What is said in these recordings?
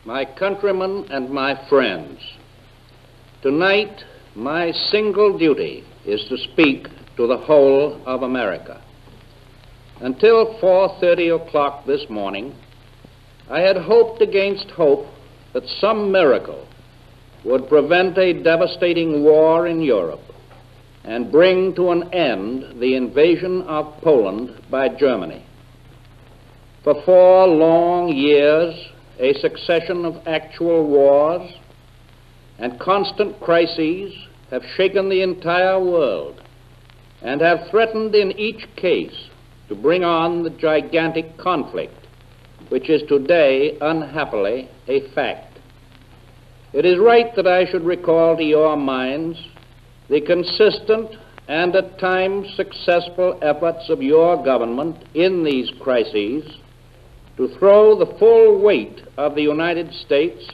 my countrymen and my friends, tonight my single duty is to speak to the whole of America. Until 4:30 o'clock this morning, I had hoped against hope that some miracle would prevent a devastating war in Europe and bring to an end the invasion of Poland by Germany. For 4 long years, a succession of actual wars and constant crises have shaken the entire world and have threatened in each case to bring on the gigantic conflict which is today, unhappily, a fact. It is right that I should recall to your minds the consistent and at times successful efforts of your government in these crises to throw the full weight of the United States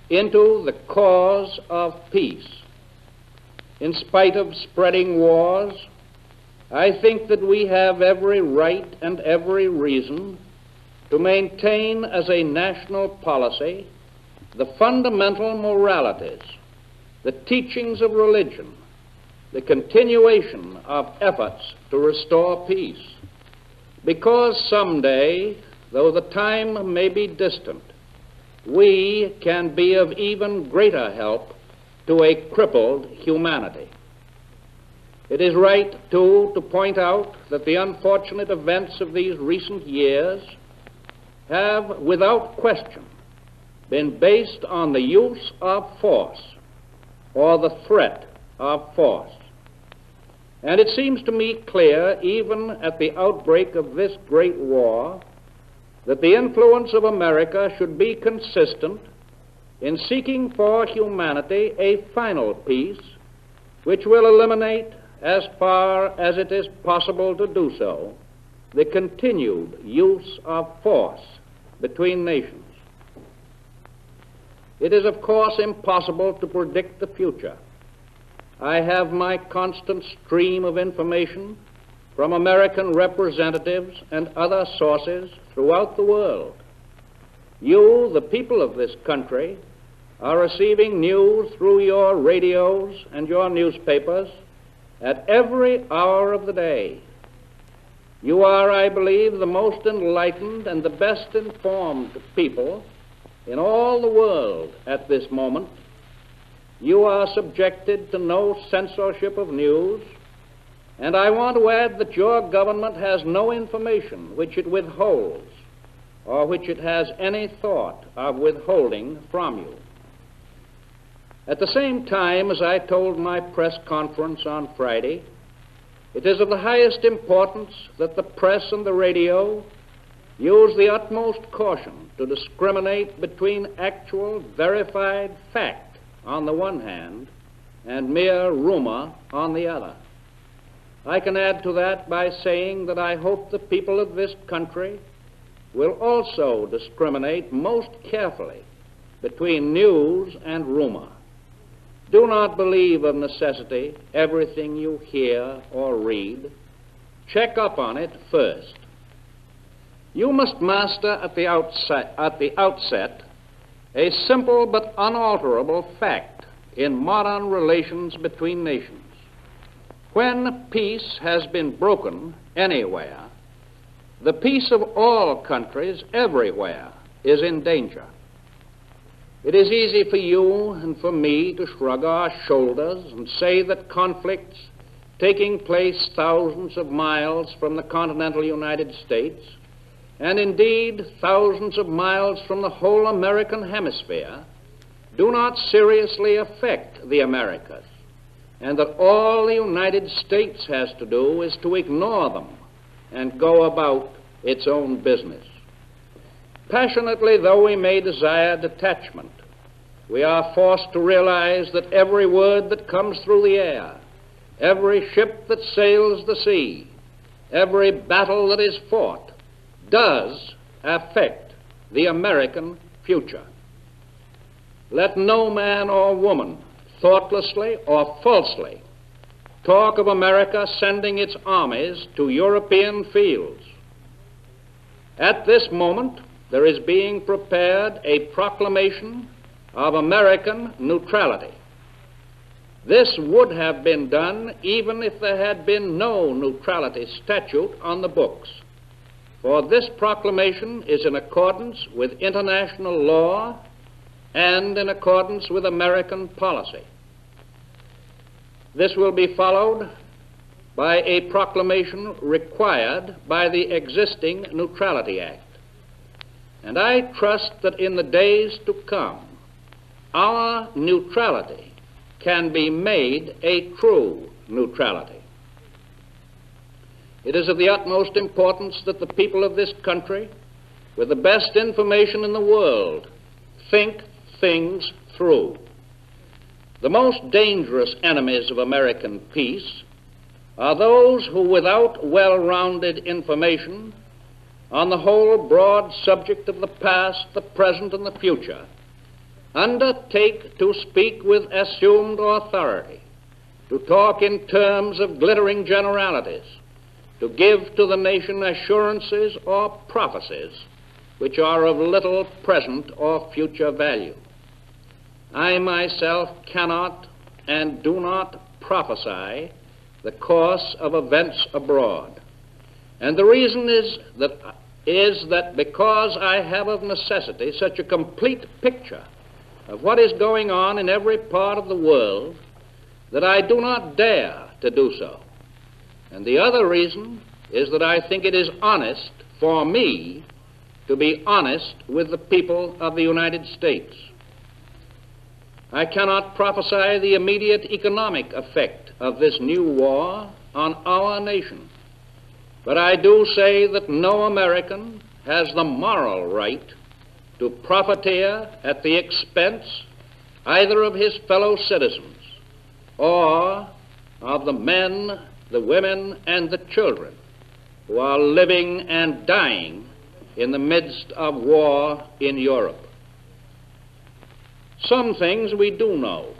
into the cause of peace. In spite of spreading wars, I think that we have every right and every reason to maintain as a national policy the fundamental moralities, the teachings of religion, the continuation of efforts to restore peace, because someday, though the time may be distant, we can be of even greater help to a crippled humanity. It is right, too, to point out that the unfortunate events of these recent years have, without question, been based on the use of force or the threat of force. And it seems to me clear, even at the outbreak of this great war, that the influence of America should be consistent in seeking for humanity a final peace which will eliminate, as far as it is possible to do so, the continued use of force between nations. It is, of course, impossible to predict the future. I have my constant stream of information from American representatives and other sources throughout the world. You, the people of this country, are receiving news through your radios and your newspapers at every hour of the day. You are, I believe, the most enlightened and the best informed people in all the world at this moment. You are subjected to no censorship of news, and I want to add that your government has no information which it withholds or which it has any thought of withholding from you. At the same time, as I told my press conference on Friday, it is of the highest importance that the press and the radio use the utmost caution to discriminate between actual, verified fact on the one hand and mere rumor on the other. I can add to that by saying that I hope the people of this country will also discriminate most carefully between news and rumor. Do not believe of necessity everything you hear or read. Check up on it first. You must master at the outset a simple but unalterable fact in modern relations between nations. When peace has been broken anywhere, the peace of all countries everywhere is in danger. It is easy for you and for me to shrug our shoulders and say that conflicts taking place thousands of miles from the continental United States, and indeed thousands of miles from the whole American hemisphere, do not seriously affect the Americas, and that all the United States has to do is to ignore them and go about its own business. Passionately though we may desire detachment, we are forced to realize that every word that comes through the air, every ship that sails the sea, every battle that is fought, does affect the American future. Let no man or woman, thoughtlessly or falsely, talk of America sending its armies to European fields. At this moment, there is being prepared a proclamation of American neutrality. This would have been done even if there had been no neutrality statute on the books, for this proclamation is in accordance with international law and in accordance with American policy. This will be followed by a proclamation required by the existing Neutrality Act. And I trust that in the days to come, our neutrality can be made a true neutrality. It is of the utmost importance that the people of this country, with the best information in the world, think things through. The most dangerous enemies of American peace are those who, without well-rounded information on the whole broad subject of the past, the present, and the future, undertake to speak with assumed authority, to talk in terms of glittering generalities, to give to the nation assurances or prophecies which are of little present or future value. I myself cannot and do not prophesy the course of events abroad. And the reason is that because I have of necessity such a complete picture of what is going on in every part of the world that I do not dare to do so. And the other reason is that I think it is honest for me to be honest with the people of the United States. I cannot prophesy the immediate economic effect of this new war on our nation, but I do say that no American has the moral right to profiteer at the expense either of his fellow citizens or of the men, the women, and the children who are living and dying in the midst of war in Europe. Some things we do know.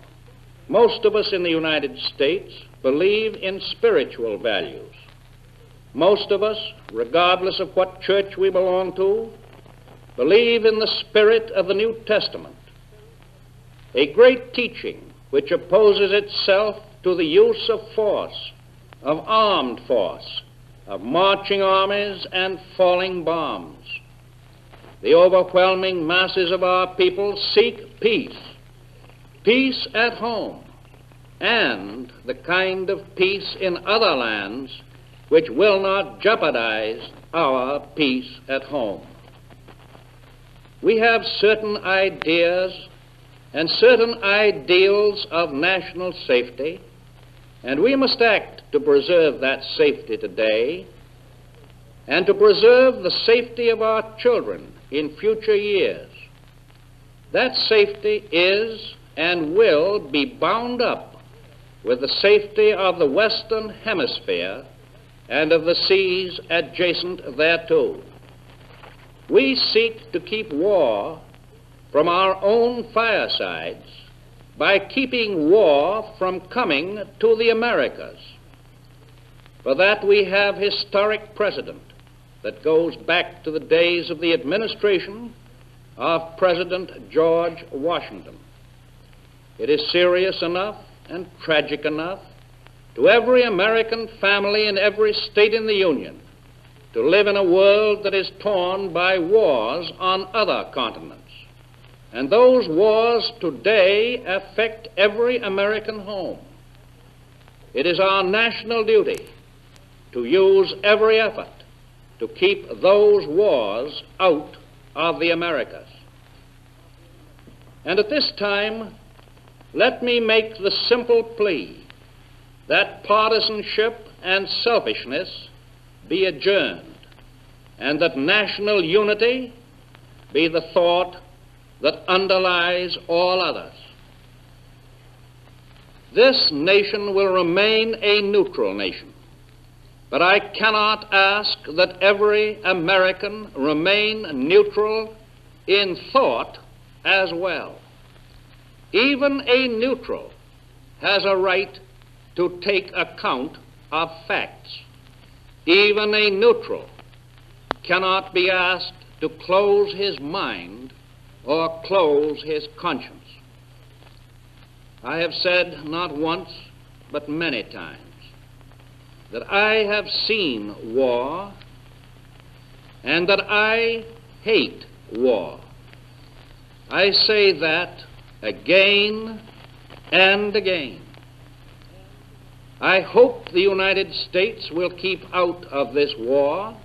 Most of us in the United States believe in spiritual values. Most of us, regardless of what church we belong to, believe in the spirit of the New Testament, a great teaching which opposes itself to the use of force, of armed force, of marching armies and falling bombs. The overwhelming masses of our people seek peace, peace at home, and the kind of peace in other lands which will not jeopardize our peace at home. We have certain ideas and certain ideals of national safety, and we must act to preserve that safety today and to preserve the safety of our children in future years. That safety is and will be bound up with the safety of the Western Hemisphere and of the seas adjacent thereto. We seek to keep war from our own firesides by keeping war from coming to the Americas. For that we have historic precedent that goes back to the days of the administration of President George Washington. It is serious enough and tragic enough to every American family in every state in the Union to live in a world that is torn by wars on other continents. And those wars today affect every American home. It is our national duty to use every effort to keep those wars out of the Americas. And at this time, let me make the simple plea that partisanship and selfishness be adjourned, and that national unity be the thought that underlies all others. This nation will remain a neutral nation, but I cannot ask that every American remain neutral in thought as well. Even a neutral has a right to take account of facts. Even a neutral cannot be asked to close his mind or close his conscience. I have said not once, but many times, that I have seen war and that I hate war. I say that again and again. I hope the United States will keep out of this war